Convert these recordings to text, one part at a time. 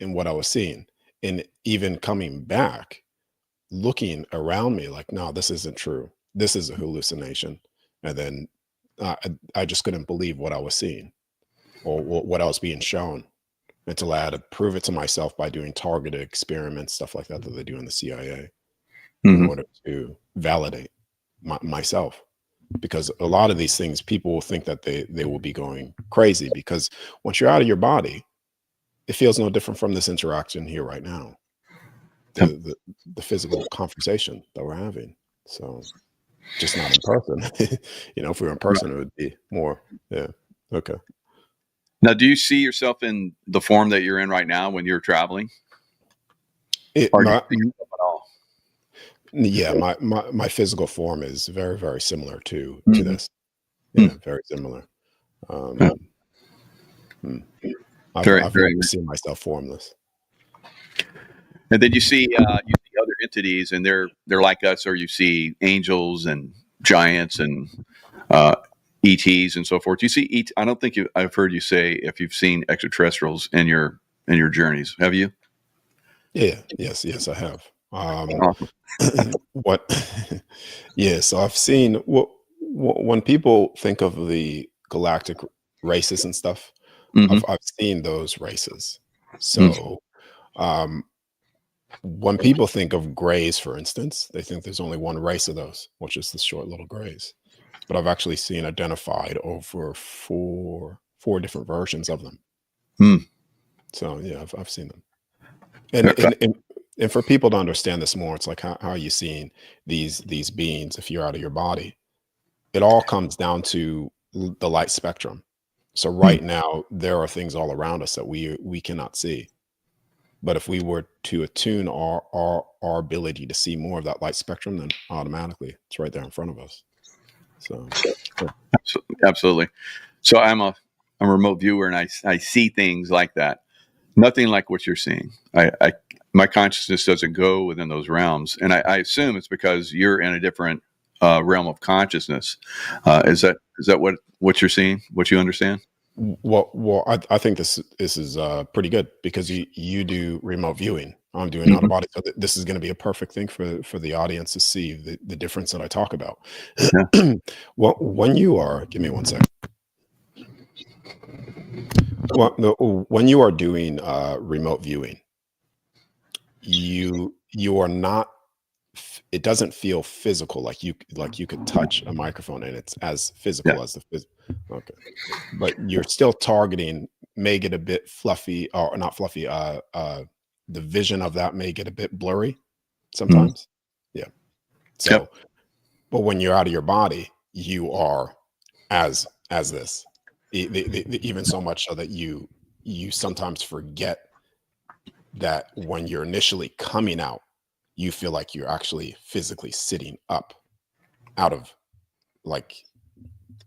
in what I was seeing. And even coming back, looking around me like, no, this isn't true. This is a hallucination. And then I just couldn't believe what I was seeing or what I was being shown until I had to prove it to myself by doing targeted experiments, stuff like that they do in the CIA in Mhm. order to validate myself. Because a lot of these things, people will think that they will be going crazy because once you're out of your body, it feels no different from this interaction here right now, Yep. the physical conversation that we're having. So just not in person. If we were in person, it would be more. Yeah. Okay. Now, do you see yourself in the form that you're in right now when you're traveling, It or do you my see yourself at all? Yeah, my physical form is very, very similar to Mhm. this. Hmm. Yeah, very similar. Yeah. Um, hmm. Very, I've very never nice. seen myself formless. And then you see other entities, and they're like us, or you see angels and giants and uh, ETs and so forth. You see I don't think I've heard you say if you've seen extraterrestrials in your journeys. Have you? Yeah, yes, I have. Awesome. What? Yeah, so I've seen when people think of the galactic races and stuff, Hmm. I've seen those races. Mm. So um, when people think of grays, for instance, they think there's only one race of those, which is the short little grays. But I've actually seen identified over four different versions of them. Mm. So yeah, I've seen them. And and for people to understand this more, it's like how are you seeing these beings if you're out of your body? It all comes down to the light spectrum. So Mm. right now, there are things all around us that we cannot see. But if we were to attune our ability to see more of that light spectrum, then automatically it's right there in front of us. So yeah. Absolutely. So I'm a remote viewer, and I see things like that. Nothing like what you're seeing. My consciousness doesn't go within those realms, and I assume it's because you're in a different realm of consciousness. Is that what you're seeing? What you understand? I think this is pretty good because you do remote viewing. I'm doing out of Hmm. body, so this is going to be a perfect thing for the audience to see the difference that I talk about. Yeah. Well, when you are, give me one second. Well, no, when you are doing remote viewing, you are not. It doesn't feel physical like you could touch a microphone and it's as Yeah. physical as the okay, but you're still targeting, may get a bit fluffy or not fluffy, the vision of that may get a bit blurry Mm. sometimes. Yeah. Yep. So, but when you're out of your body, you are as this. Even so much so that you sometimes forget that when you're initially coming out, you feel like you're actually physically sitting up out of, like,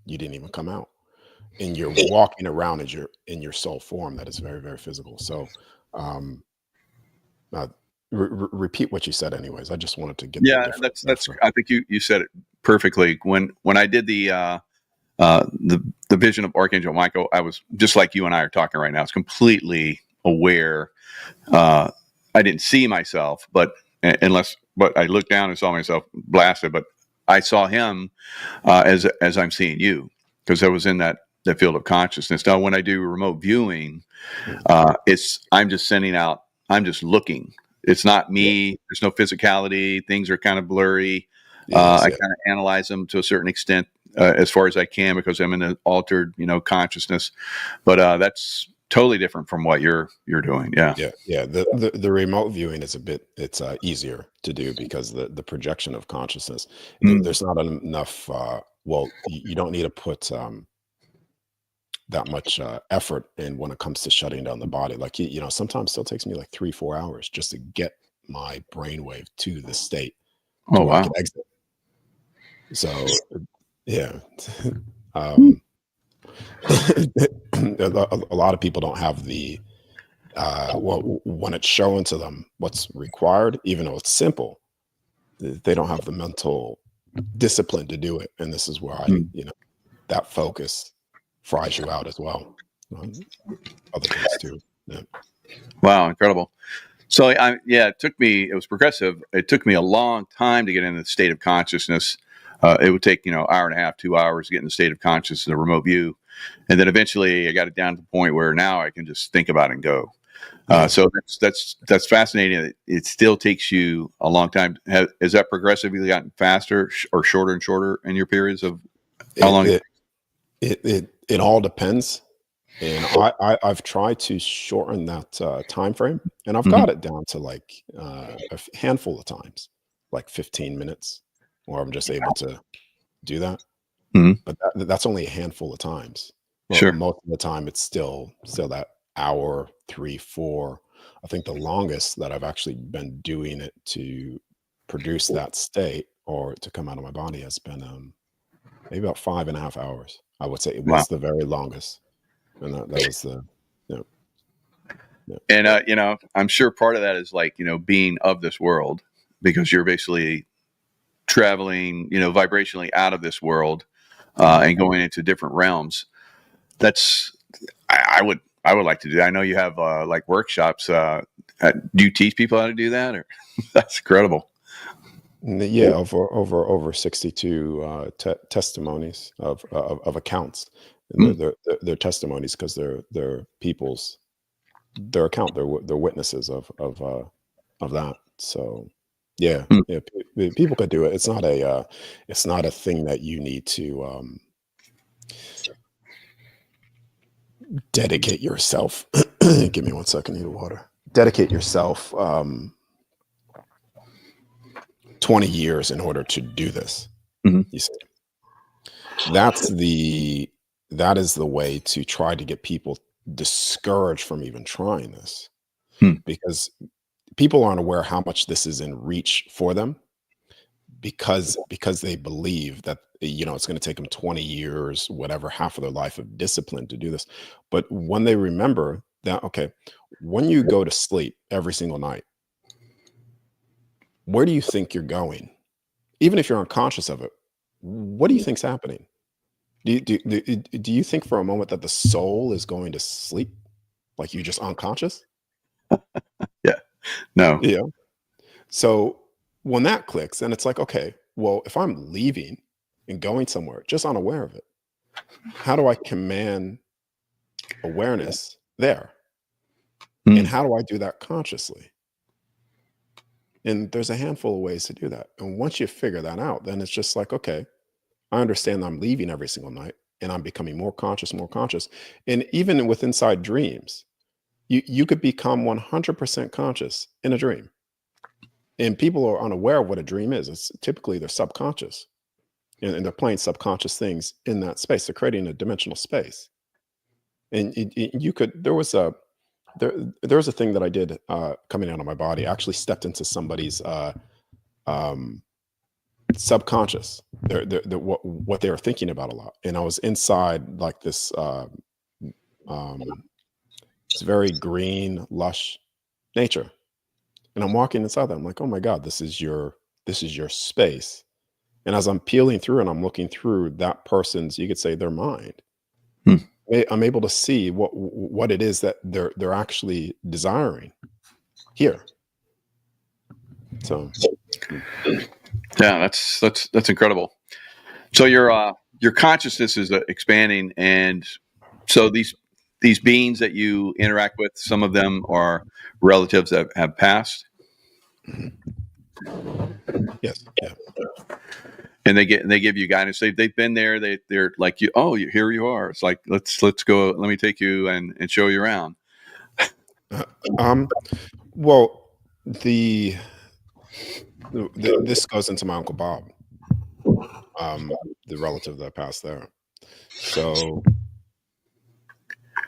you didn't even come out and you're walking around as you're in your soul form that is very, very physical. So um uh, repeat what you said anyways. I just wanted to get the Yeah. difference That's there that's. for I think you said it perfectly. When I did the vision of Archangel Michael, I was just like you and I are talking right now. It's completely aware. Uh, I didn't see myself, but I looked down and saw myself blasted. But I saw him as I'm seeing you, because I was in that field of consciousness. Now, when I do remote viewing, Mm, it's I'm just sending out. I'm just looking. It's not yeah. me. There's no physicality. Things are kind of blurry. Yes, I yeah. kind of analyze them to a certain extent, as far as I can, because I'm in an altered, consciousness. But that's totally different from what you're doing. Yeah. Yeah, the remote viewing is a bit, it's easier to do because the projection of consciousness, Mm. there's not enough well, you don't need to put that much effort in when it comes to shutting down the body. Like, sometimes it still takes me like 3 4 hours just to get my brainwave to the state to Oh where I wow. can exit. So yeah. Mm. um a lot of people don't have the well, when it's shown to them what's required, even though it's simple, they don't have the mental discipline to do it. And this is why, Mm. that focus fries you out as well. Um, Other things too. Yeah. Wow, incredible. So it was progressive. It took me a long time to get into the state of consciousness. It would take, hour and a half, 2 hours to get in the state of consciousness in a remote view. And then eventually I got it down to the point where now I can just think about it and go. So that's fascinating. It still takes you a long time. Has that progressively gotten faster or shorter and shorter in your periods of how long? It all depends. And I've tried to shorten that time frame, and I've Mhm, got it down to like handful of times, like 15 minutes, where I'm just able to do that. mhm. But that's only a handful of times. Well, Sure. most of the time, it's still that hour, 3, 4. I think the longest that I've actually been doing it to produce that state or to come out of my body has been maybe about 5.5 hours. I would say it Wow. was the very longest, and that was the yeah, yeah. And I'm sure part of that is like being of this world because you're basically traveling vibrationally out of this world Mhm. and going into different realms. That's I would like to do that. I know you have like workshops. Do you teach people how to do that? Or that's incredible. Yeah, over 62 testimonies of accounts, and Hmm. they're testimonies because they're people's their account, they're witnesses of that. So yeah, Hmm. yeah, people could do it. It's not a thing that you need to dedicate yourself. Give me one second, need water. Dedicate yourself 20 years in order to do this. Hmm. You see, that's the that is the way to try to get people discouraged from even trying this, Hmm. because people aren't aware how much this is in reach for them, because they believe that it's going to take them 20 years, whatever, half of their life of discipline to do this. But when they remember that, okay, when you go to sleep every single night, where do you think you're going? Even if you're unconscious of it, what do you think's happening? Do you think for a moment that the soul is going to sleep, like you just unconscious? Yeah. No. Yeah. So when that clicks, and it's like, okay, well, if I'm leaving and going somewhere just unaware of it, how do I command awareness there? And Hmm. how do I do that consciously? And there's a handful of ways to do that. And once you figure that out, then it's just like, okay, I understand I'm leaving every single night and I'm becoming more conscious, more conscious. And even with inside dreams, you could become 100% conscious in a dream. And people are unaware of what a dream is. It's typically their subconscious, and they're playing subconscious things in that space. They're creating a dimensional space. And you could, there was a thing that I did coming out of my body. I actually stepped into somebody's um, subconscious, what they were thinking about a lot. And I was inside like this, um, it's very green, lush nature. And I'm walking inside that. I'm like, oh my God, this is your space. And as I'm peeling through and I'm looking through that person's, you could say their mind, Hmm. I'm able to see what it is that they're actually desiring here. So mm, Yeah. That's incredible. So your consciousness is expanding, and so these beings that you interact with, some of them are relatives that have passed, mhm. Yes, yeah. and they give you guidance. They've been there. They're like you. Oh, here you are. It's like let's go. Let me take you and show you around. Uh, um, well, the, this goes into my uncle Bob, the relative that passed there. So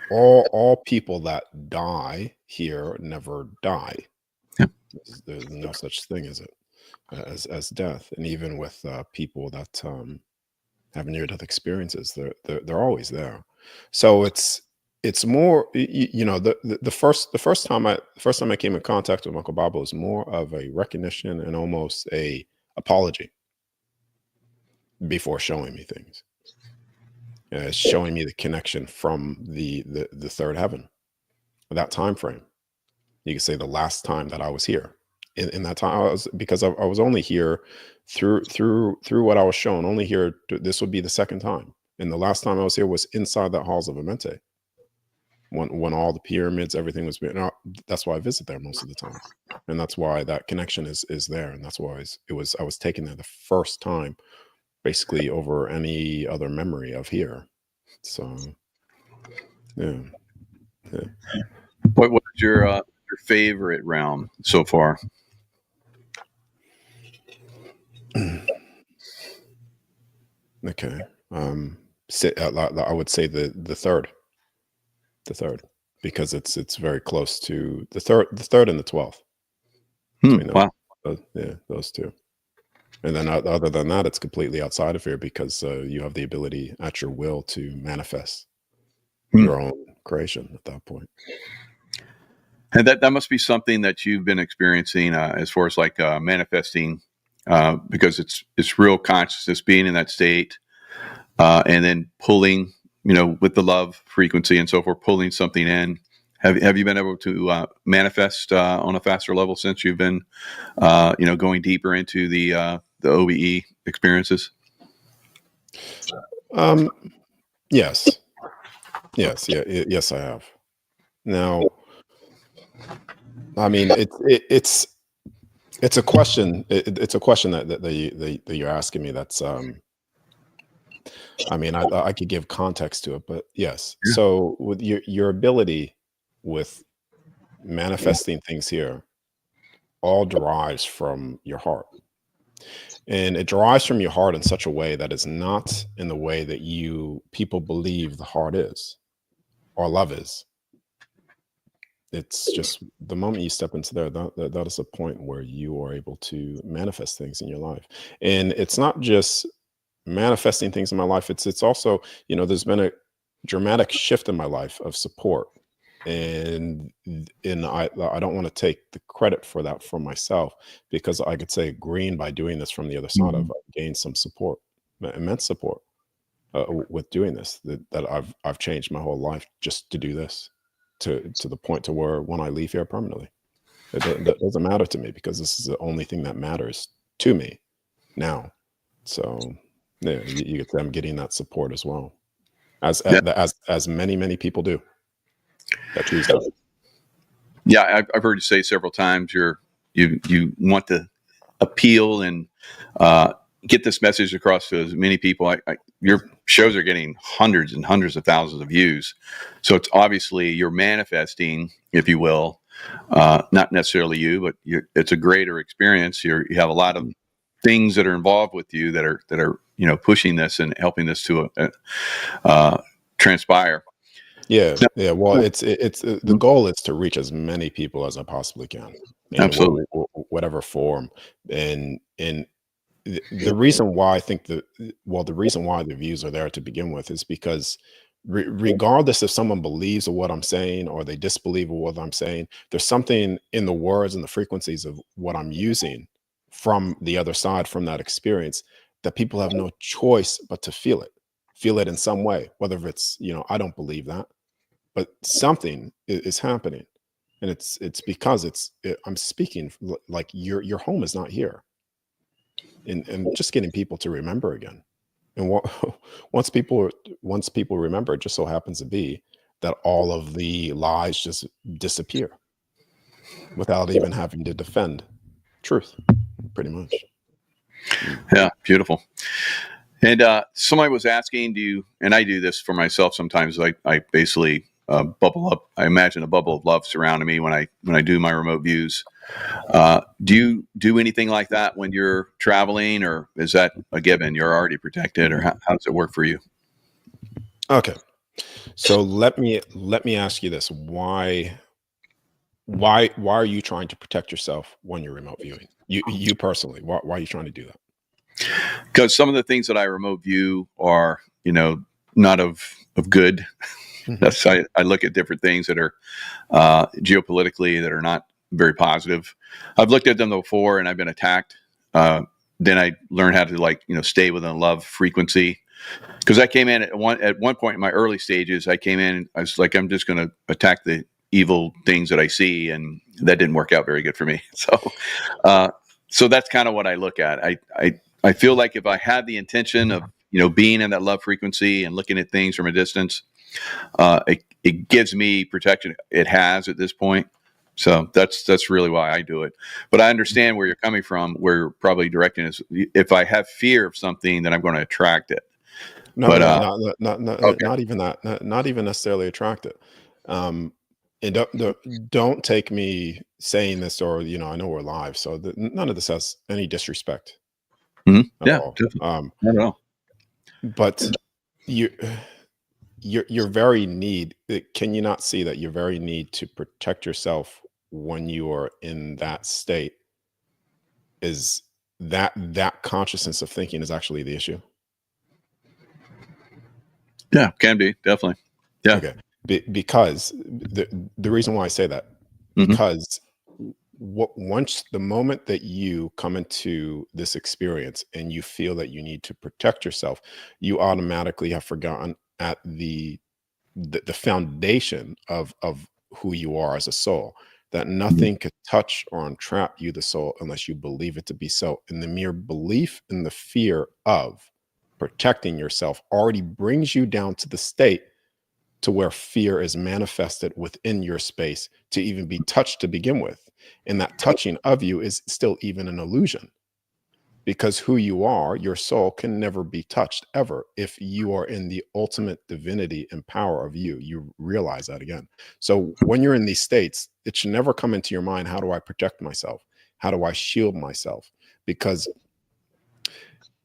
all people that die here never die. Yeah. There's no such thing as it as death, and even with people that have near death experiences, they're always there. So it's more the first time I came in contact with Uncle Bob was more of a recognition and almost a apology before showing me things, showing me the connection from the third heaven, that time frame. You could say the last time that I was here. In that time, because I was only here through what I was shown. Only here. This would be the second time, and the last time I was here was inside that halls of Amenti when all the pyramids, everything was being. That's why I visit there most of the time, and that's why that connection is there, and that's why I was taken there the first time, basically over any other memory of here. So yeah, yeah. What was your favorite realm so far? Okay. I would say the third, because it's very close to the third and the 12th. Between Wow. yeah, those two. And then other than that, it's completely outside of here because you have the ability at your will to manifest Hmm. your own creation at that point. And that must be something that you've been experiencing as far as like manifesting, because it's real consciousness, being in that state, and then pulling, with the love frequency and so forth, pulling something in. Have you been able to manifest on a faster level since you've been, going deeper into the OBE experiences? Yes, yes, I have. Now, I mean, it's a question. It's a question that you're asking me. That's I mean, I could give context to it, but yes. Yeah. So with your ability with manifesting things here, all derives from your heart, and it derives from your heart in such a way that is not in the way that people believe the heart is or love is. It's just the moment you step into there, that is a point where you are able to manifest things in your life, and it's not just manifesting things in my life. It's also, there's been a dramatic shift in my life of support, and I don't want to take the credit for that for myself, because I could say green by doing this from the other side. I've gained some support, immense support, with doing this, that I've changed my whole life just to do this, to the point to where when I leave here permanently, that doesn't matter to me, because this is the only thing that matters to me now. So yeah, you get them getting that support as well, as Yeah. as many people do that choose that. Yeah, I've heard you say several times you want to appeal and get this message across to as many people. Your shows are getting hundreds and hundreds of thousands of views, so it's obviously you're manifesting, if you will, not necessarily you, but it's a greater experience. You have a lot of things that are involved with you that are pushing this and helping this to transpire. Yeah. Well, it's the goal is to reach as many people as I possibly can, in Absolutely. whatever form. And the reason why I think the reason why the views are there to begin with is because regardless if someone believes of what I'm saying or they disbelieve of what I'm saying, there's something in the words and the frequencies of what I'm using from the other side, from that experience, that people have no choice but to feel it in some way, whether it's, I don't believe that, but something is happening, and it's because I'm speaking like your home is not here, and just getting people to remember again. And what once people remember, it just so happens to be that all of the lies just disappear without even having to defend truth, pretty much. Yeah, beautiful. And somebody was asking, and I do this for myself sometimes. I basically bubble up. I imagine a bubble of love surrounding me when I do my remote views. Do you do anything like that when you're traveling, or is that a given? You're already protected, or how does it work for you? Okay, so let me ask you this: why are you trying to protect yourself when you're remote viewing? You personally, why are you trying to do that? Because some of the things that I remote view are, not of good. That's I look at different things that are geopolitically that are not very positive. I've looked at them before and I've been attacked. Then I learned how to stay within love frequency. Because I came in at one point in my early stages, I came in, I was like, I'm just going to attack the evil things that I see, and that didn't work out very good for me. So that's kind of what I look at. I feel like if I have the intention of, being in that love frequency and looking at things from a distance, it gives me protection. It has at this point. So that's really why I do it. But I understand where you're coming from, where you're probably directing is if I have fear of something, then I'm going to attract it. No, But okay. not even that. Not even necessarily attract it. And don't take me saying this, or I know we're live, so none of this has any disrespect Mhm. at Yeah, all. definitely. Not at all. But your very need. Can you not see that your very need to protect yourself when you are in that state is that consciousness of thinking is actually the issue? Yeah, can be, definitely. Yeah. Okay. Because the reason why I say that, Mhm. because once the moment that you come into this experience and you feel that you need to protect yourself, you automatically have forgotten at the foundation of who you are as a soul, that nothing could touch or entrap you, the soul, unless you believe it to be so. And the mere belief in the fear of protecting yourself already brings you down to the state to where fear is manifested within your space to even be touched to begin with. And that touching of you is still even an illusion, because who you are, your soul, can never be touched ever. If you are in the ultimate divinity and power of you realize that again. So when you're in these states, it should never come into your mind, how do I protect myself? How do I shield myself? Because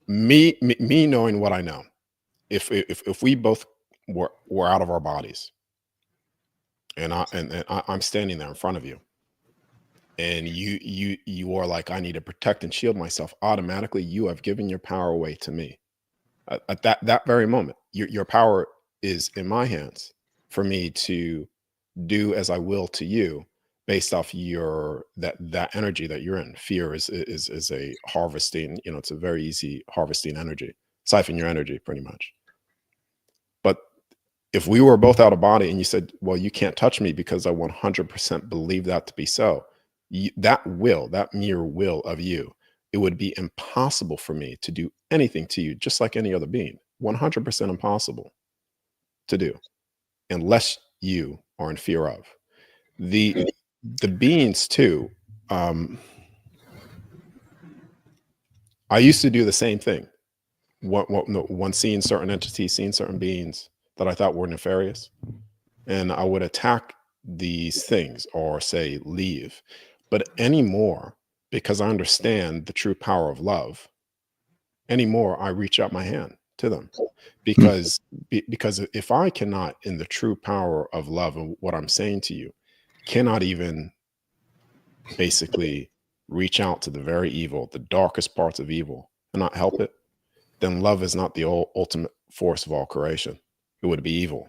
me knowing what I know, if we both were out of our bodies, and I'm standing there in front of you, and you are like, I need to protect and shield myself, automatically you have given your power away to me. At that very moment, your power is in my hands for me to do as I will to you, based off that energy that you're in. Fear is a harvesting, it's a very easy harvesting energy, siphon your energy pretty much. But if we were both out of body and you said, well, you can't touch me because I 100% believe that to be so, that mere will of you, it would be impossible for me to do anything to you, just like any other being. 100% impossible to do, unless you are in fear of the beings too. I used to do the same thing. One seeing certain entities, seeing certain beings that I thought were nefarious, and I would attack these things or say leave. But anymore, because I understand the true power of love, anymore I reach out my hand to them, because if I cannot, in the true power of love and what I'm saying to you, cannot even basically reach out to the very evil, the darkest parts of evil, and not help it, then love is not the ultimate force of all creation. It would be evil.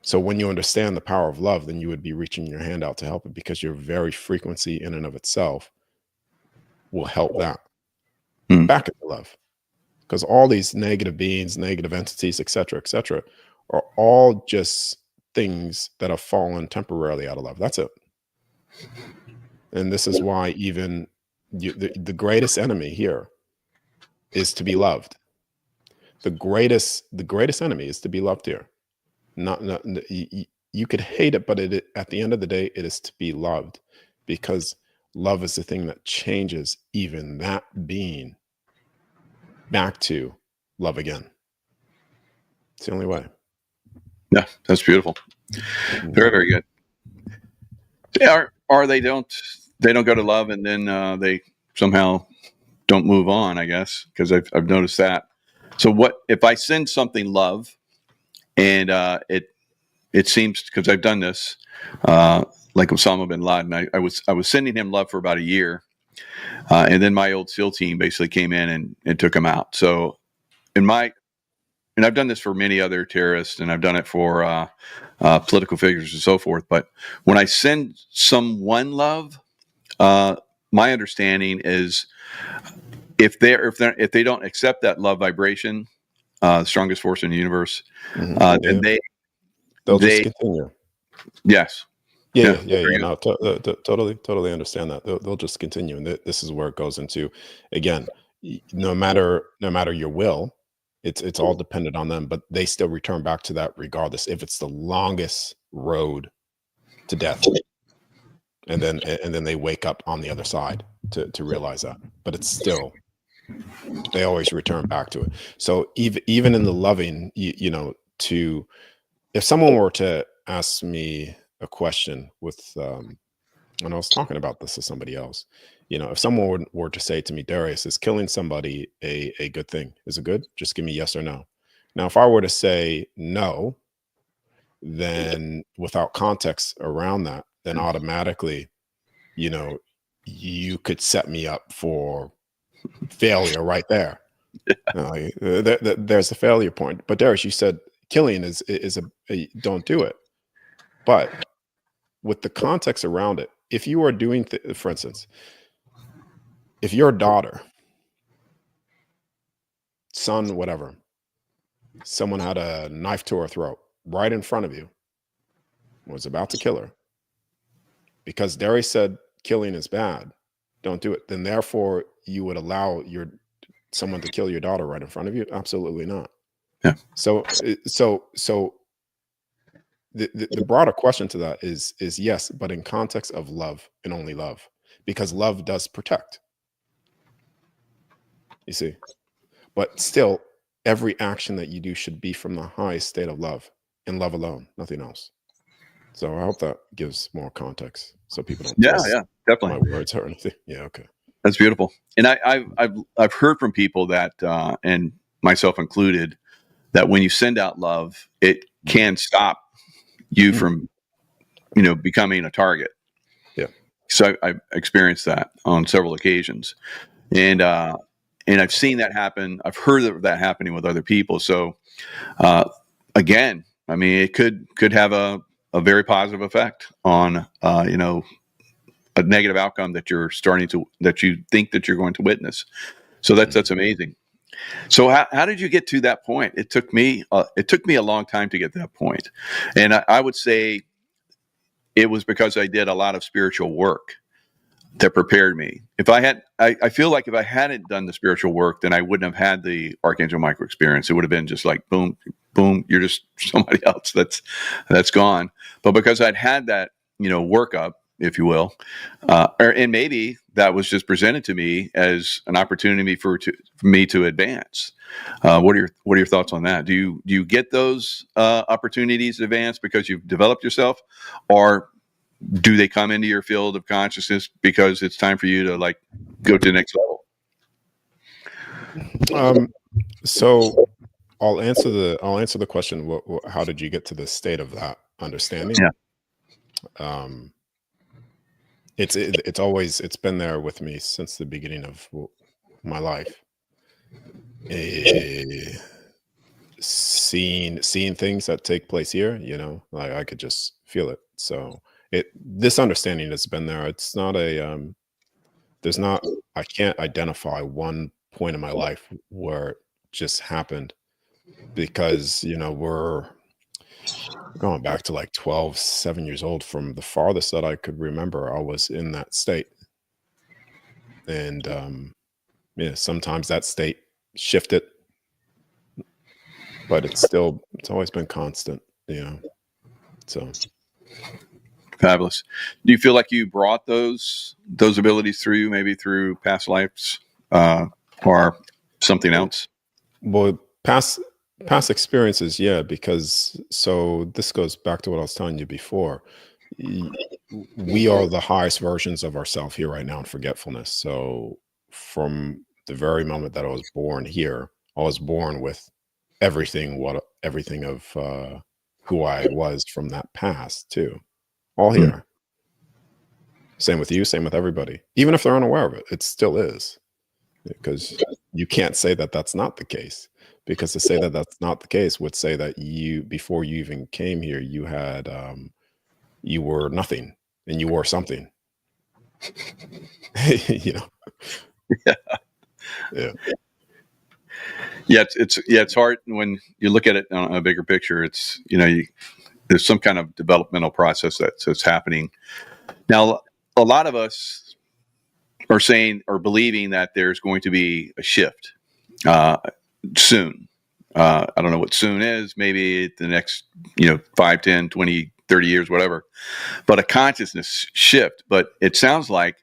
So when you understand the power of love, then you would be reaching your hand out to help it, because your very frequency in and of itself will help that back into love. Because all these negative beings, negative entities, etc., are all just things that have fallen temporarily out of love. That's it. And this is why even the greatest enemy here is to be loved. The greatest enemy is to be loved here. Not you could hate it, but at the end of the day, it is to be loved, because love is the thing that changes even that being back to love again. It's the only way. Yeah, that's beautiful. Very, very good. Yeah, or they don't go to love, and then they somehow don't move on, I guess, because I've noticed that. So what if I send something love, and it seems, because I've done this, like Osama bin Laden, I was sending him love for about a year, and then my old SEAL team basically came in and took him out. So and I've done this for many other terrorists, and I've done it for political figures and so forth. But when I send someone love, my understanding is if they don't accept that love vibration, the strongest force in the universe, then they'll just continue. Yes. Very good. No, totally understand that. They'll just continue, and this is where it goes into, again, no matter your will, it's all dependent on them, but they still return back to that regardless if it's the longest road to death, and then they wake up on the other side to realize that, but it's still they always return back to it. So even in the loving, to if someone were to ask me a question with and I was talking about this to somebody else, if someone were to say to me, Darius, is killing somebody a good thing? Is it good? Just give me yes or no. Now, if I were to say no, then without context around that, then automatically, you know, you could set me up for failure right there. There's a failure point. But Darius, you said killing is a don't do it. But with the context around it, if you are doing, for instance, if your daughter, son, whatever, someone had a knife to her throat right in front of you, was about to kill her, because Darius said killing is bad, don't do it, then therefore you would allow someone to kill your daughter right in front of you? Absolutely not. Yeah. So the broader question to that is yes, but in context of love and only love, because love does protect. You see, but still, every action that you do should be from the highest state of love and love alone, nothing else. So I hope that gives more context, so people don't twist my Definitely. words or anything. Yeah, okay. That's beautiful. And I've heard from people that, and myself included, that when you send out love, it can stop you from, becoming a target. Yeah. So I've experienced that on several occasions, and I've seen that happen. I've heard of that happening with other people. So, again, I mean, it could have a very positive effect on, a negative outcome that you think that you're going to witness. So that's amazing. So how did you get to that point? It took me a long time to get to that point. And I would say it was because I did a lot of spiritual work that prepared me. I feel like if I hadn't done the spiritual work, then I wouldn't have had the Archangel Michael experience. It would have been just like, boom, boom, you're just somebody else that's gone. But because I'd had that, workup, if you will, and maybe that was just presented to me as an opportunity for me to advance. What are your thoughts on that? Do you get those opportunities to advance because you've developed yourself, or do they come into your field of consciousness because it's time for you to go to the next level? So I'll answer the question. How did you get to the state of that understanding? Yeah. It's been there with me since the beginning of my life. Seeing things that take place here, like I could just feel it. So this understanding has been there. It's not I can't identify one point in my life where it just happened, because we're going back to like 7 years old. From the farthest that I could remember, I was in that state. And sometimes that state shifted, but it's always been constant, so. Fabulous. Do you feel like you brought those abilities through, maybe through past lives, or something else? Well, past experiences, yeah, because so this goes back to what I was telling you before. We are the highest versions of ourselves here right now in forgetfulness. So from the very moment that I was born here, I was born with everything of who I was from that past too, all here. Same with you, same with everybody. Even if they're unaware of it, it still is, because you can't say that that's not the case. Because to say that that's not the case would say that before you even came here, you had you were nothing and you were something. Yeah. Yeah. Yeah, it's hard when you look at it on a bigger picture. It's there's some kind of developmental process that's happening. Now, a lot of us are saying or believing that there's going to be a shift soon. I don't know what soon is, maybe the next, 5, 10, 20, 30 years, whatever, but a consciousness shift. But it sounds like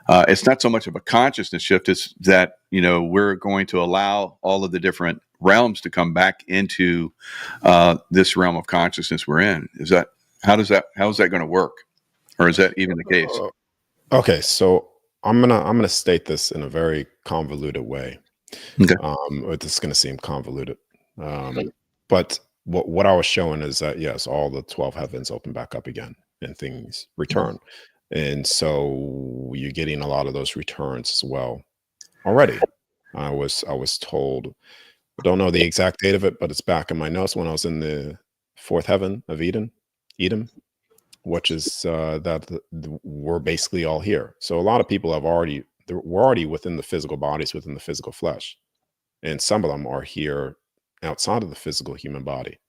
it's not so much of a consciousness shift. It's that, we're going to allow all of the different realms to come back into this realm of consciousness we're in. How is that going to work? Or is that even the case? Okay, so I'm gonna state this in a very convoluted way. Okay. Or this is gonna seem convoluted. But what I was showing is that yes, all the 12 heavens open back up again and things return. And so you're getting a lot of those returns as well already. I was told, I don't know the exact date of it, but it's back in my notes when I was in the fourth heaven of Eden, which is we're basically all here. So a lot of people we're already within the physical bodies, within the physical flesh, and some of them are here outside of the physical human body,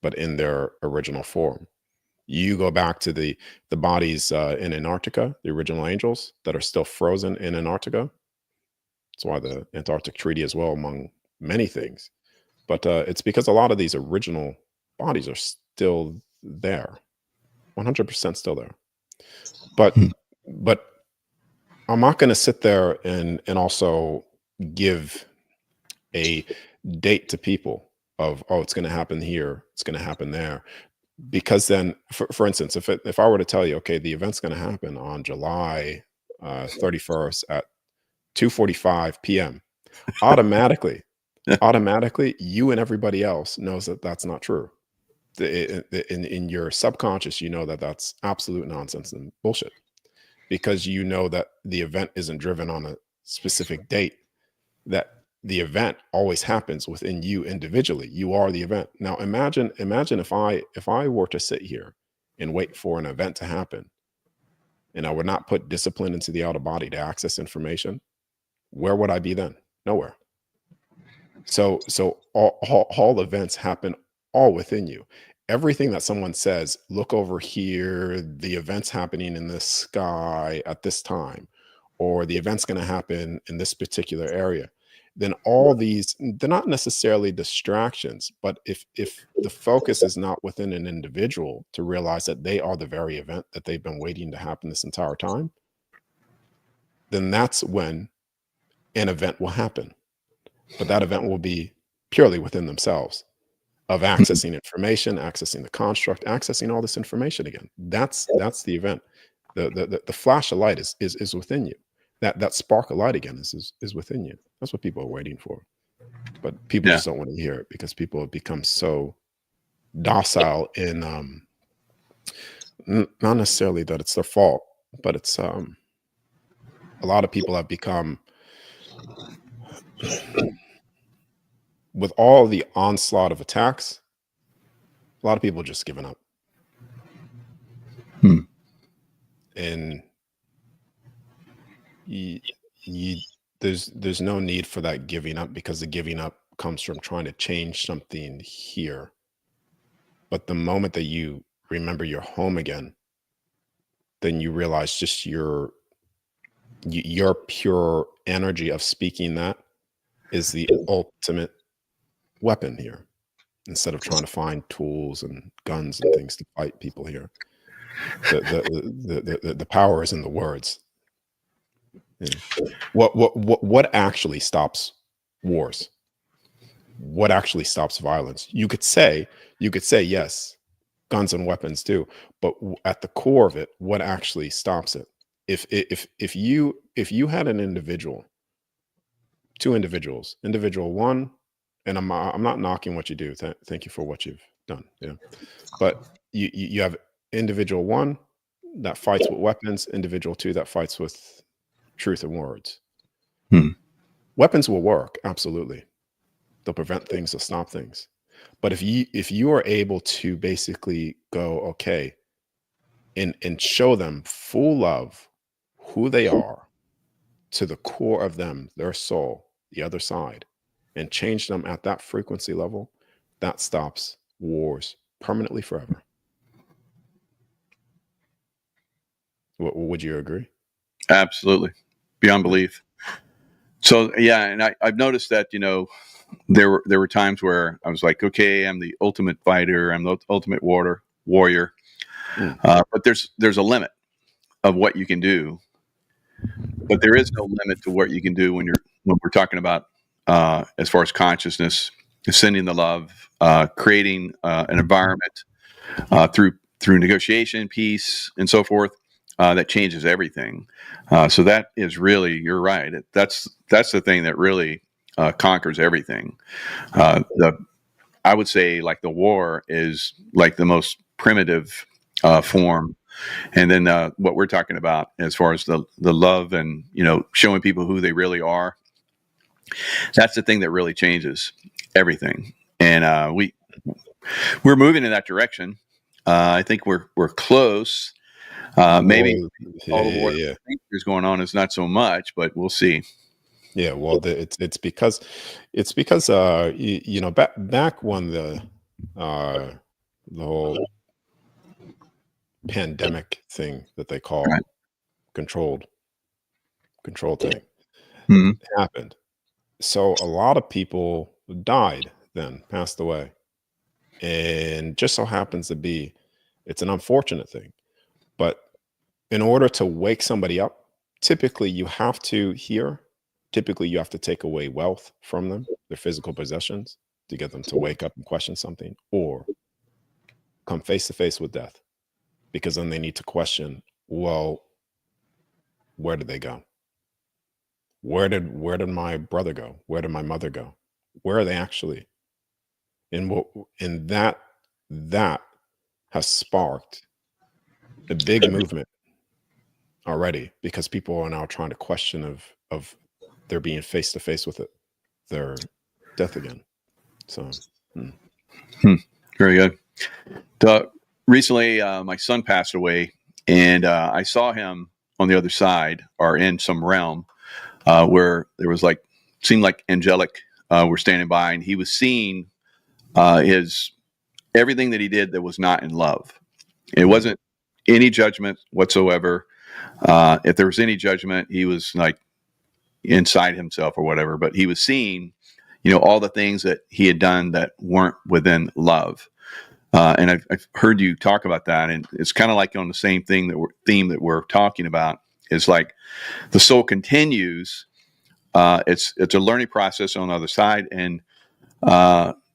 but in their original form. You go back to the bodies in Antarctica, the original angels that are still frozen in Antarctica. That's why the Antarctic Treaty as well, among many things. But it's because a lot of these original bodies are still there, 100% still there. But I'm not going to sit there and also give a date to people of, oh, it's going to happen here, it's going to happen there. Because then, for instance, if I were to tell you, okay, the event's going to happen on July 31st at 2:45 p.m., automatically, you and everybody else knows that that's not true. In your subconscious, you know that that's absolute nonsense and bullshit, because you know that the event isn't driven on a specific date, that the event always happens within you individually. You are the event. Now imagine if I were to sit here and wait for an event to happen, and I would not put discipline into the outer body to access information, where would I be then? Nowhere. So all events happen all within you. Everything that someone says, look over here, the event's happening in the sky at this time, or the event's going to happen in this particular area, then all these, they're not necessarily distractions, but if the focus is not within an individual to realize that they are the very event that they've been waiting to happen this entire time, then that's when an event will happen. But that event will be purely within themselves, of accessing information, accessing the construct, accessing all this information again. That's the event. The flash of light is within you. That spark of light again is within you. That's what people are waiting for. But people just don't want to hear it, because people have become so docile in not necessarily that it's their fault, but it's a lot of people have become, with all the onslaught of attacks, a lot of people just given up. And there's no need for that giving up, because the giving up comes from trying to change something here. But the moment that you remember your home again, then you realize just your pure energy of speaking that is the ultimate weapon here, instead of trying to find tools and guns and things to fight people here. The power is in the words. Yeah. What actually stops wars? What actually stops violence? You could say yes, guns and weapons do, but at the core of it, what actually stops it? If you had an individual, two individuals, individual one, and I'm not knocking what you do. Thank you for what you've done. Yeah, but you have individual one that fights with weapons, individual two that fights with truth and words. Weapons will work, absolutely. They'll prevent things, they'll stop things. But if you are able to basically go, okay, and show them full love, who they are, to the core of them, their soul, the other side, and change them at that frequency level, that stops wars permanently forever. Would you agree? Absolutely. Beyond belief. So yeah, and I've noticed that, there were times where I was like, okay, I'm the ultimate fighter, I'm the ultimate warrior. Mm. But there's a limit of what you can do, but there is no limit to what you can do when we're talking about as far as consciousness, sending the love, creating an environment through negotiation, peace, and so forth. That changes everything. So that is really, you're right. That's the thing that really conquers everything. I would say, like, the war is like the most primitive form, and then what we're talking about as far as the love and showing people who they really are. That's the thing that really changes everything, and we're moving in that direction. I think we're close. Maybe Well, all the yeah, war yeah, yeah. that's going on is not so much, but we'll see. Yeah, well, it's because back when uh the whole pandemic thing that they call Right. controlled control thing Mhm. happened. So a lot of people died then, passed away. And just so happens to be, it's an unfortunate thing. But in order to wake somebody up, typically you have to hear, typically you have to take away wealth from them, their physical possessions, to get them to wake up and question something, or come face to face with death. Because then they need to question, well, where did they go? Where did my brother go? Where did my mother go? Where are they actually? And that has sparked a big movement already, because people are now trying to question of their being face to face with it, their death again. So hmm. Hmm. Very good. The, recently, my son passed away, and I saw him on the other side, or in some realm, where there was, like, seemed like angelic were standing by, and he was seeing his everything that he did that was not in love. It Hmm. wasn't any judgment whatsoever. If there was any judgment, he was like inside himself or whatever. But he was seeing, all the things that he had done that weren't within love. And I've heard you talk about that, and it's kind of like on the same theme that we're talking about. Is like the soul continues. It's a learning process on the other side, and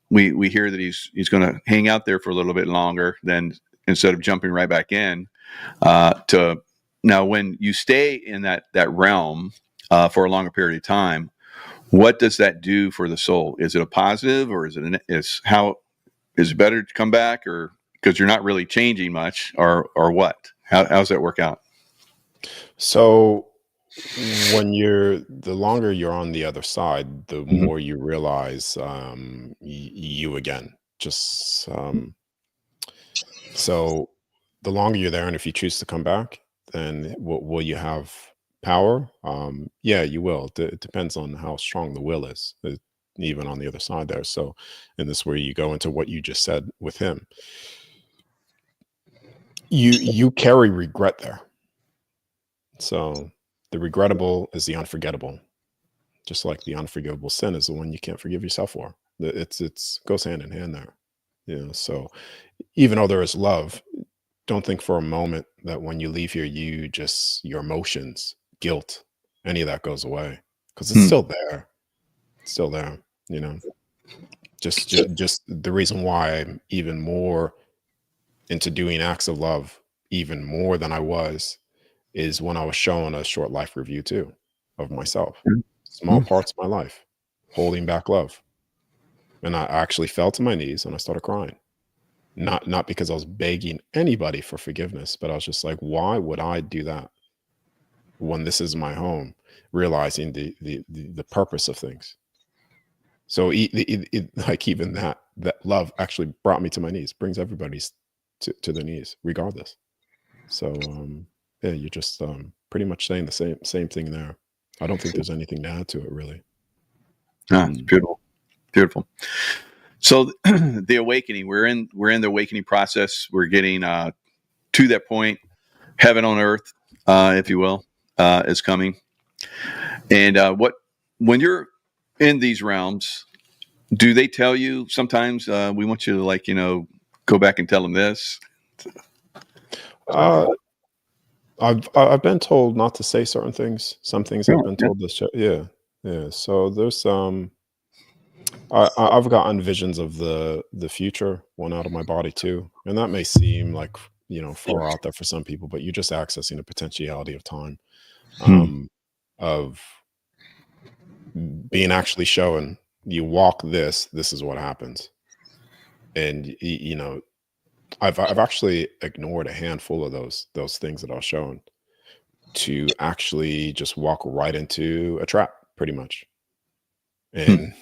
we hear that he's going to hang out there for a little bit longer than instead of jumping right back in. To Now, when you stay in that realm for a longer period of time, what does that do for the soul? Is it a positive, or is it better to come back, or because you're not really changing much, or what? How's that work out? So the longer you're on the other side, the Mhm. more you realize you again. Just so the longer you're there, and if you choose to come back, then will you have power? Yeah, you will. It depends on how strong the will is, even on the other side there. So, and this is where you go into what you just said with him. You carry regret there. So the regrettable is the unforgettable, just like the unforgivable sin is the one you can't forgive yourself for. It's goes hand in hand there. So even though there is love, don't think for a moment that when you leave here, your emotions, guilt, any of that goes away, because it's Hmm. still there. It's still there. You know, just the reason why I'm even more into doing acts of love, even more than I was, is when I was showing a short life review too of myself, small Hmm. parts of my life, holding back love, and I actually fell to my knees and I started crying. Not because I was begging anybody for forgiveness, but I was just like, why would I do that when this is my home? Realizing the purpose of things. So like even that love actually brought me to my knees, brings everybody's to their knees, regardless. So yeah, you're just pretty much saying the same thing there. I don't think there's anything to add to it really. It's Mm. beautiful, beautiful. So the awakening, we're in the awakening process. We're getting to that point, heaven on earth. if you will, is coming. And when you're in these realms, do they tell you sometimes we want you to, like, go back and tell them this? Uh, I've been told not to say certain things. Some things I've Really? been Yeah. told to show. Yeah, yeah. So there's I've gotten visions of the future, one out of my body too, and that may seem like far out there for some people, but you're just accessing the potentiality of time, Hmm. of being actually shown. You walk this. This is what happens, and I've actually ignored a handful of those things that I was shown to actually just walk right into a trap, pretty much, Hmm. and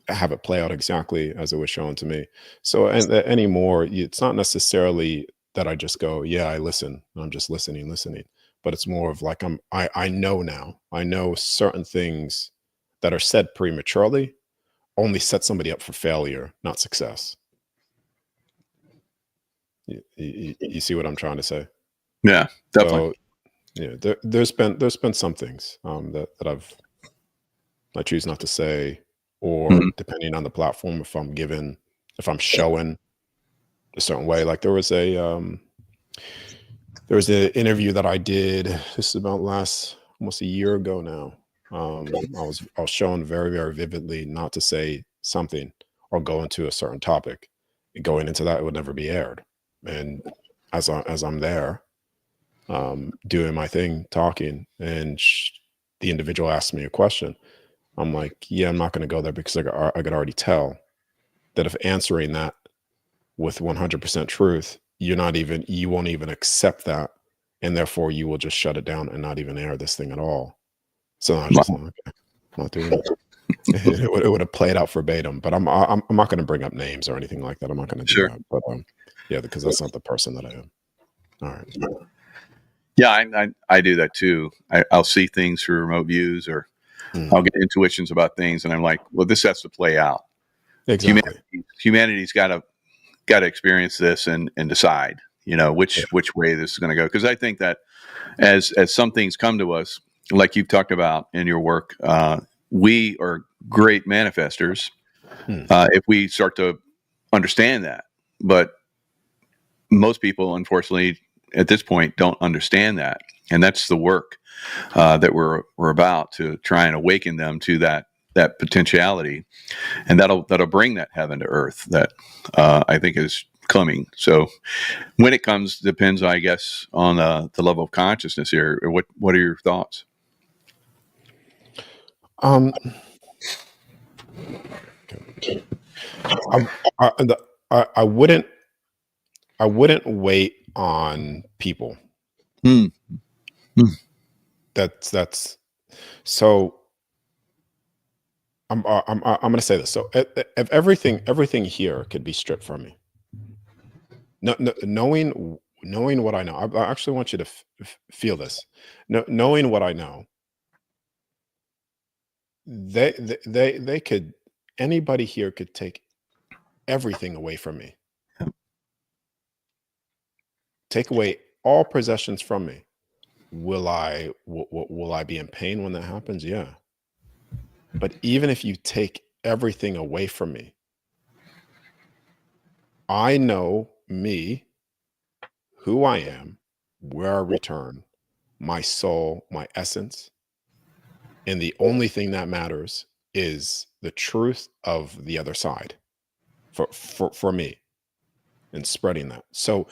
have it play out exactly as it was shown to me. So, and anymore, it's not necessarily that I just go, yeah, I listen. I'm just listening, but it's more of like I know now. I know certain things that are said prematurely only set somebody up for failure, not success. You see what I'm trying to say? Yeah, definitely. So yeah, there's been some things that I choose not to say, or Mhm. depending on the platform, if I'm showing a certain way. Like there was an interview that I did. This is about last almost a year ago now. I was shown very very vividly not to say something or go into a certain topic. And going into that, it would never be aired. And as I'm there, doing my thing, talking, and the individual asked me a question. I'm like, yeah, I'm not going to go there because I could already tell that if answering that with 100% truth, you won't even accept that. And therefore, you will just shut it down and not even air this thing at all. So I was just Wow. like, okay, I'm not doing it. It would have played out verbatim, but I'm not going to bring up names or anything like that. I'm not going to do Sure. that. But yeah, because that's not the person that I am. All right. Yeah, I do that too. I'll see things through remote views, or I'll Mm, get intuitions about things, and I'm like, well, this has to play out. exactly. Humanity's got to experience this and decide, Yeah. which way this is going to go. Because I think that as some things come to us, like you've talked about in your work, we are great manifestors Mm, if we start to understand that. But most people, unfortunately, at this point, don't understand that, and that's the work that we're about to try and awaken them to that potentiality, and that'll bring that heaven to earth that I think is coming. So when it comes, depends, I guess, on the level of consciousness here. What are your thoughts? um, I'm, I wouldn't wait on people. Hmm. Hmm. That's so. I'm going to say this. So if everything here could be stripped from me, no, knowing what I know, I actually want you to feel this. Knowing what I know, they could anybody here could take everything away from me, take away all possessions from me. Will I be in pain when that happens? Yeah. But even if you take everything away from me, I know me, who I am, where I return, my soul, my essence. And the only thing that matters is the truth of the other side for me and spreading that. So Hmm.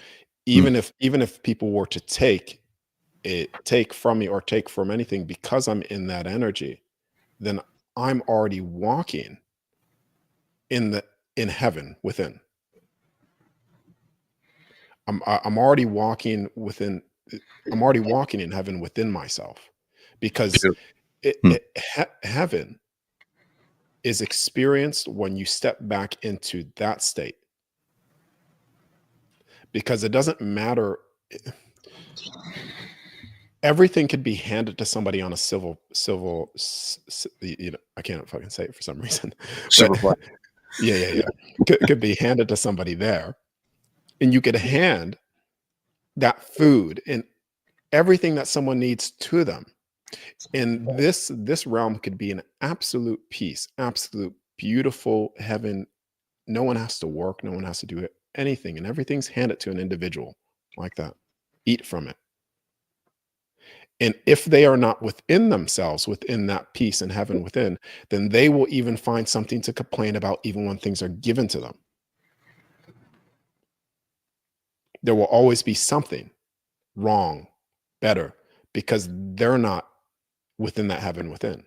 even if people were to take from me or take from anything because I'm in that energy, then I'm already walking in the in heaven within. I'm already walking within. I'm already walking in heaven within myself, because Beautiful. Hmm. heaven is experienced when you step back into that state. Because it doesn't matter. Everything could be handed to somebody on a I can't fucking say it for some reason, but Super fun. yeah. Could be handed to somebody there, and you could hand that food and everything that someone needs to them. And this realm could be an absolute peace, absolute beautiful heaven. No one has to work, no one has to do anything, and everything's handed to an individual like that. Eat from it. And if they are not within themselves, within that peace and heaven within, then they will even find something to complain about even when things are given to them. There will always be something wrong, better, because they're not within that heaven within.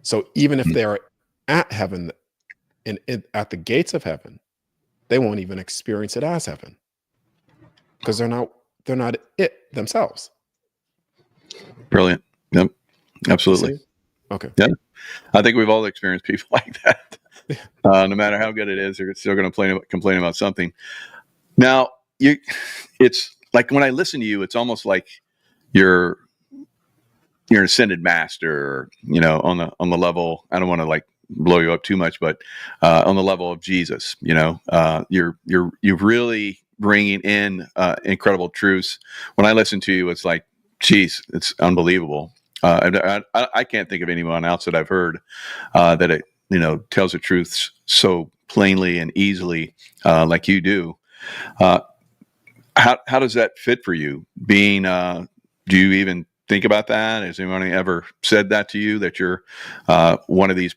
So even if they are at heaven and at the gates of heaven, they won't even experience it as heaven because they're not it themselves. Brilliant. Yep. Absolutely. Okay. Yeah. I think we've all experienced people like that. No matter how good it is, they're still going to complain about something. Now, it's like when I listen to you, it's almost like you're an ascended master, on the level. I don't want to like blow you up too much, but on the level of Jesus, you're really bringing in incredible truths. When I listen to you, it's like, geez, it's unbelievable. I can't think of anyone else that I've heard that it tells the truth so plainly and easily like you do. How does that fit for you? Being, do you even think about that? Has anyone ever said that to you, that you're one of these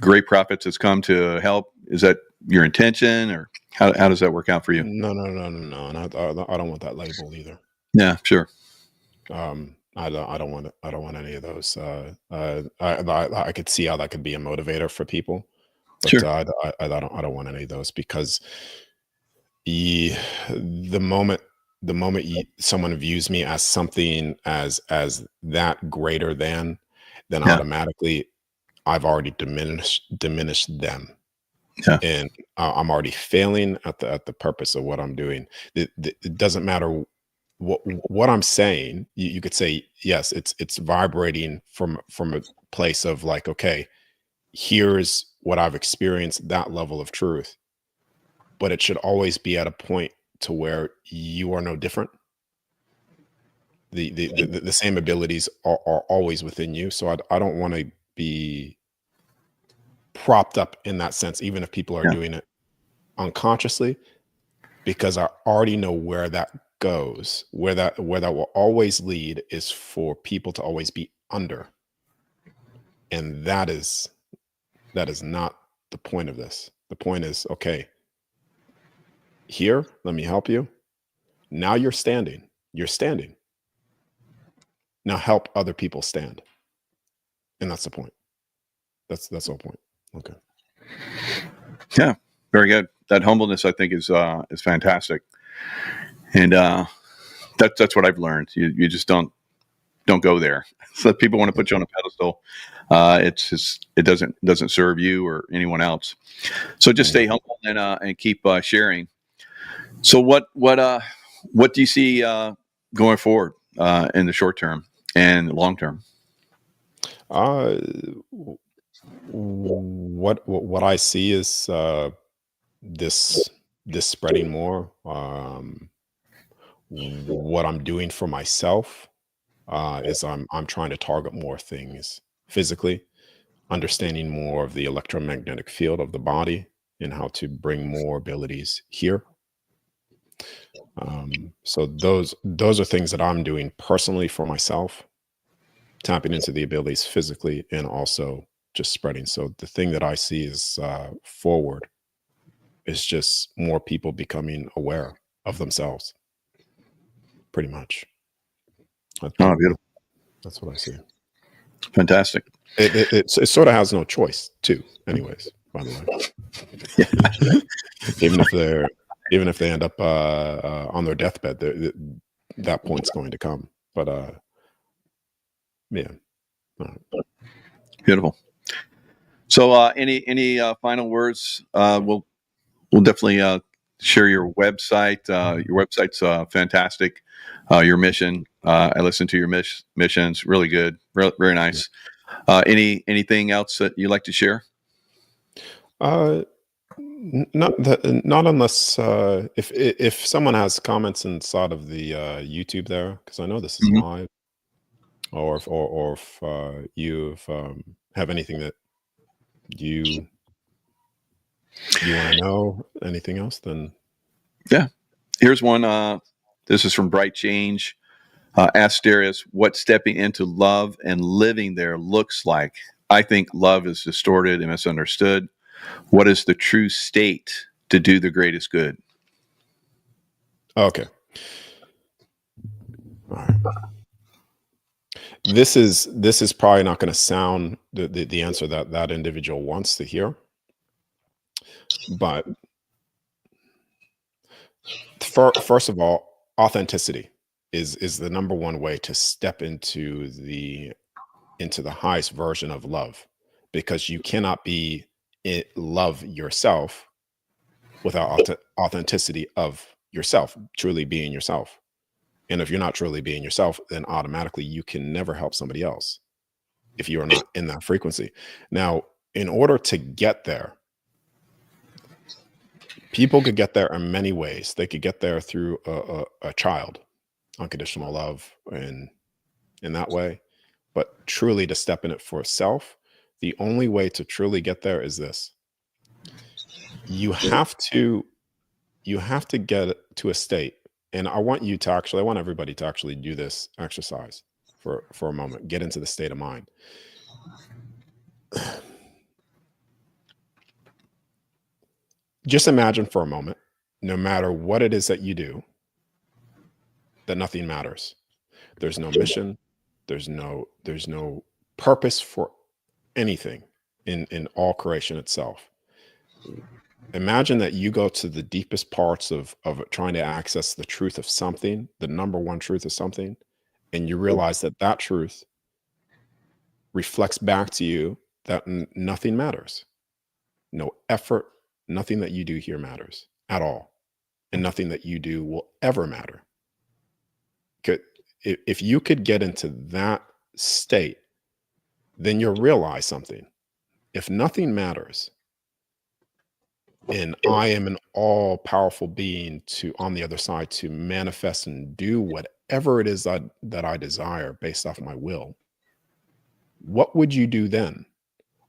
great prophets that's come to help? Is that your intention, or how does that work out for you? No. And I don't want that label either. Yeah, sure. I don't want any of those. I could see how that could be a motivator for people, but Sure. I don't want any of those, because the moment someone views me as something as that greater than, then Yeah. automatically I've already diminished them. Yeah. And I'm already failing at the purpose of what I'm doing. It doesn't matter what I'm saying. You could say, yes, it's vibrating from a place of like, okay, here's what I've experienced, that level of truth. But it should always be at a point to where you are no different. The same abilities are always within you. So I don't want to be propped up in that sense, even if people are Yeah. doing it unconsciously, because I already know where that goes. Where that will always lead is for people to always be under. And that is not the point of this. The point is, okay, here, let me help you. Now you're standing. You're standing. Now help other people stand. And that's the point. That's the whole point. Okay. Yeah, very good. That humbleness, I think, is fantastic, and that's what I've learned. You just don't go there. So that people want to put you on a pedestal. It doesn't serve you or anyone else. So just stay humble and keep sharing. So what do you see going forward in the short term and long term? What I see is this spreading more. What I'm doing for myself is I'm trying to target more things physically, understanding more of the electromagnetic field of the body and how to bring more abilities here. So those are things that I'm doing personally for myself, tapping into the abilities physically and also just spreading. So the thing that I see is forward is just more people becoming aware of themselves, pretty much. Oh, beautiful. That's what I see. Fantastic. It sort of has no choice too, anyways, by the way. even if they end up on their deathbed, that point's going to come. But yeah. Beautiful. So any final words? We'll definitely share your website. Your website's fantastic. Your mission. I listened to your missions. Really good. Very nice. Anything else that you'd like to share? Not unless if someone has comments inside of the YouTube there, because I know this is Mhm. live, or if you have anything that you want to know, anything else, then Yeah. Here's one. This is from Bright Change. Ask Darius what stepping into love and living there looks like. I think love is distorted and misunderstood. What is the true state to do the greatest good? okay. All right. This is probably not going to sound the answer that that individual wants to hear, but first of all, authenticity is the number one way to step into the highest version of love, because you cannot be love yourself without authenticity of yourself, truly being yourself. And if you're not truly being yourself, then automatically you can never help somebody else if you are not in that frequency. Now, in order to get there, people could get there in many ways. They could get there through a child, unconditional love, and in that way. But truly to step in it for self, the only way to truly get there is this. You have to get to a state, and I want everybody to actually do this exercise for a moment. Get into the state of mind. Just imagine for a moment, no matter what it is that you do, that nothing matters. There's no mission, there's no purpose for anything in all creation itself. Imagine that you go to the deepest parts of trying to access the truth of something, the number one truth of something, and you realize that that truth reflects back to you that nothing matters. No effort, nothing that you do here matters at all, and nothing that you do will ever matter. If you could get into that state, then you'll realize something. If nothing matters, and I am an all powerful being to on the other side to manifest and do whatever it is that I desire based off my will, what would you do then?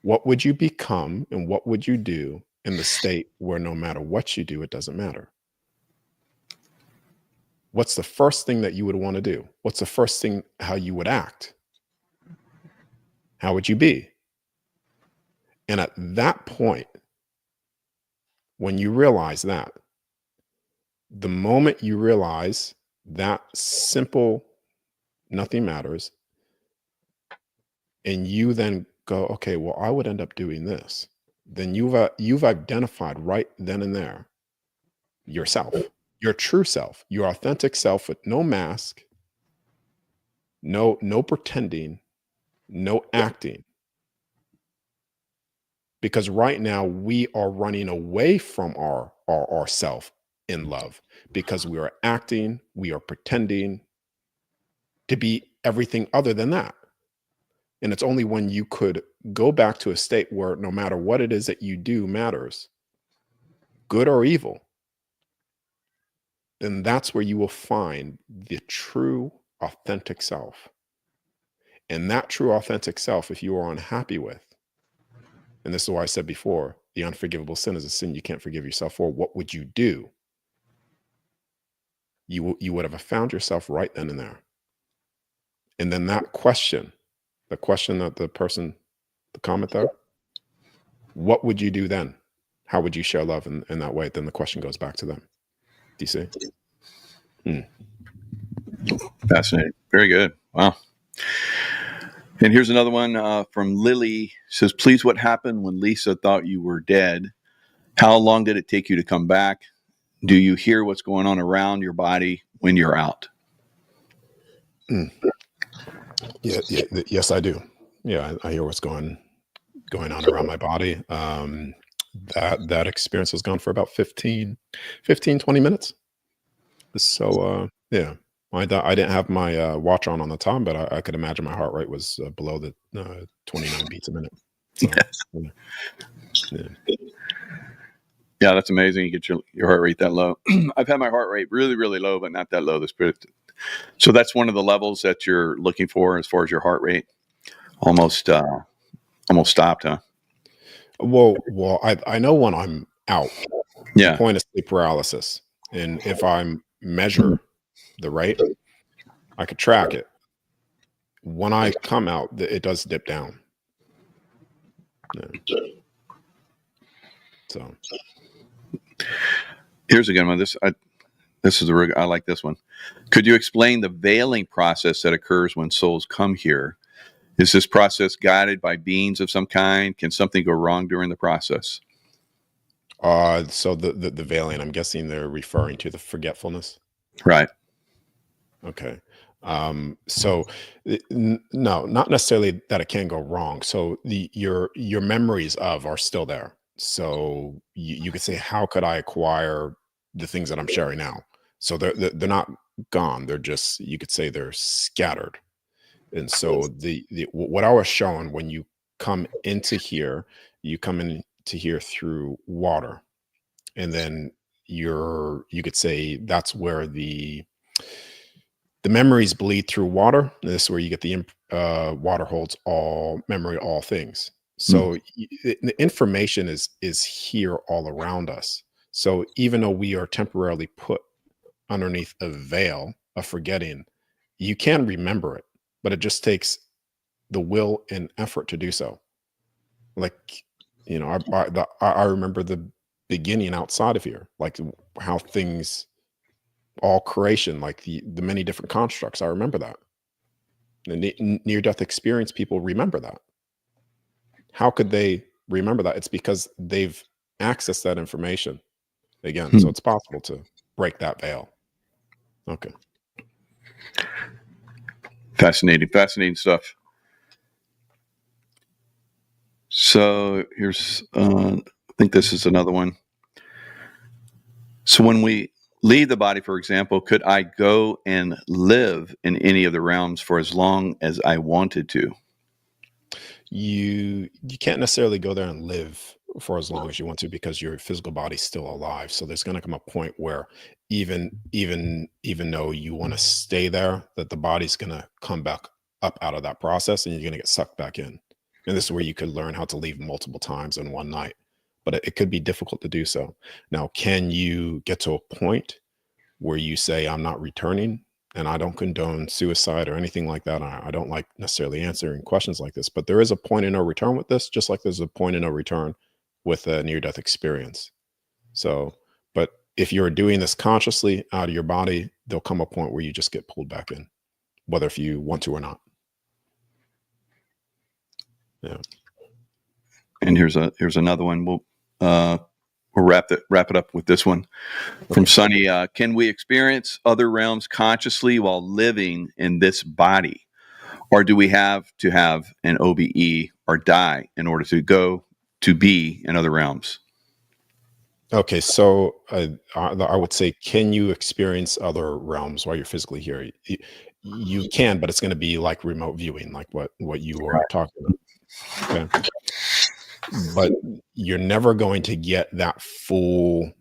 What would you become, and what would you do in the state where no matter what you do, it doesn't matter? What's the first thing that you would want to do? What's the first thing how you would act? How would you be? And at that point, when you realize that, the moment you realize that simple, nothing matters, and you then go, okay, well, I would end up doing this, then you've identified right then and there yourself, your true self, your authentic self, with no mask, no pretending, no acting. Because right now we are running away from our self in love, because we are acting, we are pretending to be everything other than that. And it's only when you could go back to a state where no matter what it is that you do matters, good or evil, then that's where you will find the true authentic self. And that true authentic self, if you are unhappy with, and this is why I said before, the unforgivable sin is a sin you can't forgive yourself for, what would you do? You would have found yourself right then and there. And then that question, the question that the comment there, what would you do then? How would you share love in that way? Then the question goes back to them. Do you see? Fascinating. Very good. Wow. And here's another one from Lily. Says, please, what happened when Lisa thought you were dead? How long did it take you to come back? Do you hear what's going on around your body when you're out? Yeah, yes, I do. Yeah, I hear what's going on around my body. That experience was gone for about 15, 20 minutes. So yeah, I didn't have my watch on the time, but I could imagine my heart rate was below the 29 beats a minute. So, yeah. Yeah, that's amazing. You get your heart rate that low. I've had my heart rate really, really low, but not that low. So that's one of the levels that you're looking for as far as your heart rate. Almost stopped, huh? Well, I know when I'm out, the Yeah. point is sleep paralysis, and if I measure the rate, I could track it. When I come out, it does dip down. Yeah. So Here's a good one. This is I like this one. Could you explain the veiling process that occurs when souls come here? Is this process guided by beings of some kind? Can something go wrong during the process? so the veiling, I'm guessing they're referring to the forgetfulness. Right. Okay. So no, not necessarily that it can go wrong. So your memories of are still there. So you could say, how could I acquire the things that I'm sharing now? So they're not gone. They're just, you could say, they're scattered. And so what I was shown, when you come into here, you come into here through water, and then you could say that's where the memories bleed through water. This is where you get water holds all memory, all things. Mm. So the information is here all around us. So even though we are temporarily put underneath a veil of forgetting, you can remember it, but it just takes the will and effort to do so. Like, I remember the beginning outside of here, like how things, all creation, like the many different constructs. I remember that. The near death experience people remember that. How could they remember that? It's because they've accessed that information again. So Hmm. it's possible to break that veil. Okay. Fascinating stuff. So here's, I think this is another one. So when we leave the body, for example, could I go and live in any of the realms for as long as I wanted to? You can't necessarily go there and live for as long as you want to, because your physical body's still alive. So there's going to come a point where even though you want to stay there, that the body's going to come back up out of that process, and you're going to get sucked back in. And this is where you could learn how to leave multiple times in one night, but it could be difficult to do so. Now, can you get to a point where you say, I'm not returning? And I don't condone suicide or anything like that. I don't like necessarily answering questions like this, but there is a point of no return with this, just like there's a point of no return with a near death experience. So, but if you're doing this consciously out of your body, there'll come a point where you just get pulled back in, whether if you want to or not. Yeah. And here's another one. We'll wrap it up with this one from Okay. Sunny. Can we experience other realms consciously while living in this body, or do we have to have an OBE or die in order to go to be in other realms? Okay, so I would say, can you experience other realms while you're physically here? You can, but it's going to be like remote viewing, like what you were talking about. Okay, but you're never going to get that full,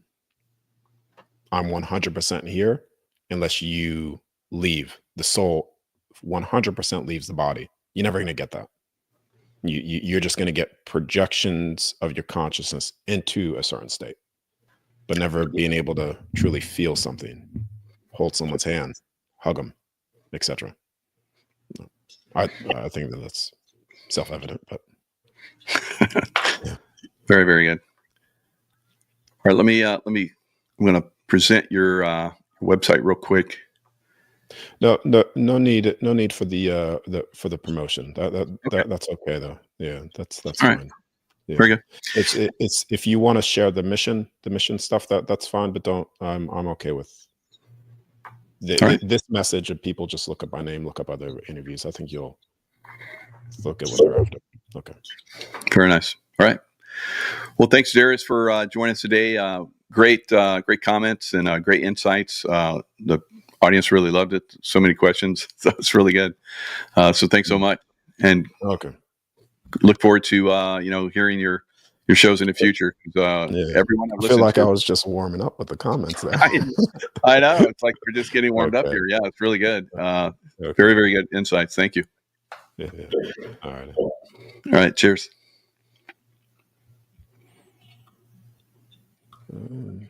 I'm 100% here, unless you leave. The soul 100% leaves the body. You're never going to get that. You're just going to get projections of your consciousness into a certain state, but never being able to truly feel something, hold someone's hand, hug them, etc. I think that's self-evident, but yeah. Very, very good. All right, let me. I'm going to present your website real quick. No need for the promotion. That's okay though. Yeah, that's All fine. right. Yeah. Very good. It's if you want to share the mission stuff, that's fine, but don't. I'm okay with All right. this message. And people just look up my name, look up other interviews. I think you'll get what they're after. Okay. Very nice. All right. Well, thanks, Darius, for joining us today. Great comments and great insights. The audience really loved it. So many questions. So it's really good. So thanks so much, and Okay. look forward to hearing your your shows in the future. Yeah. Everyone I've I feel listened like I to, was just warming up with the comments there. I know it's like we're just getting warmed up Okay. here. Yeah, it's really good. Okay. Very, very good insights. Thank you. Yeah. All right. All right. Cheers. Mm.